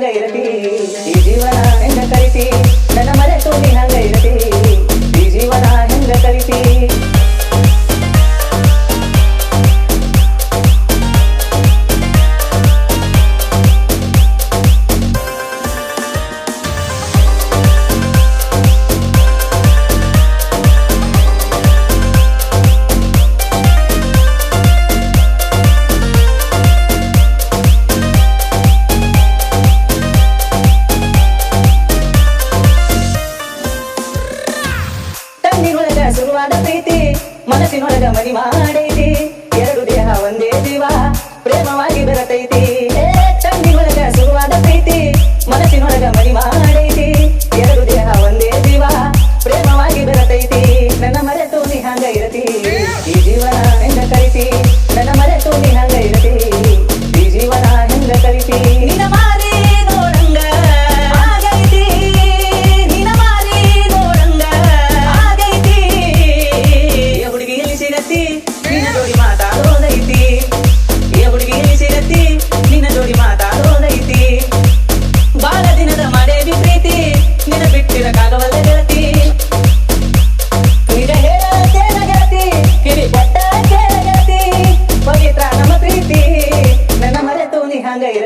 ಹಂಗ ಇರತಿ ಈ ಜೀವನ ಹೆಂಗ ಕಲಿತಿ ನನ್ನ ಮರೆತು ನೀ ಹಂಗ ಇರತಿ ಈ ಜೀವನ ಹೆಂಗ ಕಲಿತಿ ಶುರುವಾದ ಪ್ರೀತಿ ಮನಸ್ಸಿನೊಳಗ ಮನಿ ಮಾಡೈತಿ ಎರಡು ದೇಹ ಒಂದೇ ಜೀವ ಪ್ರೇಮವಾಗಿ ಬೆರತೈತಿ ಚಂದಿನೊಳಗ ಶುರುವಾದ ಪ್ರೀತಿ ಮನಸ್ಸಿನೊಳಗ ಮನಿ ಮಾಡೈತಿ ಎರಡು ದೇಹ ಒಂದೇ ಜೀವ ಪ್ರೇಮವಾಗಿ ಬೆರತೈತಿ ನನ್ನ ಮರೆತು ನೀ ಹಂಗ ಇರತಿ ಈ ಜೀವನ ಹೆಂಗ ಕಲಿತಿ ನನ್ನ ಮರೆತು ನೀ ಹಂಗ ಇರತಿ ಈ ಜೀವನ ಹೆಂಗ ಕಲಿತಿ ನಿನ್ನ ಮಾರಿ ನೋಡಂಗ ಆಗೈತಿ ನಿನ್ನ ಮಾರಿ ನೋಡಂಗ ಆಗೈತಿ ಹುಡುಗಿ ಎಲ್ಲಿ ಸಿಗತ್ತಿ ನಿನ್ನ ಜೋಡಿ ಮಾತಾಡೋದೈತಿ ಹುಡುಗಿ ಎಲ್ಲಿ ಸಿಗತ್ತಿ ನಿನ್ನ ಜೋಡಿ ಮಾತಾಡೋದೈತಿ ಬಾಳ ದಿನದ ಮಾಡೇವಿ ಪ್ರೀತಿ ನಿನ್ನ ಬಿಟ್ಟಿರಕ್ಕಾಗವಲ್ಲ ಗೆಳತಿ ಈಗ ಹೇಳತೇನ ಗೆಳತಿ ಕಿರಿ ಕೊಟ್ಟ ಕೇಳ ಗೆಳತಿ ಪವಿತ್ರ ನಮ್ಮ ಪ್ರೀತಿ ನನ್ನ ಮರೆತು ನೀ ಹಂಗ ಇರ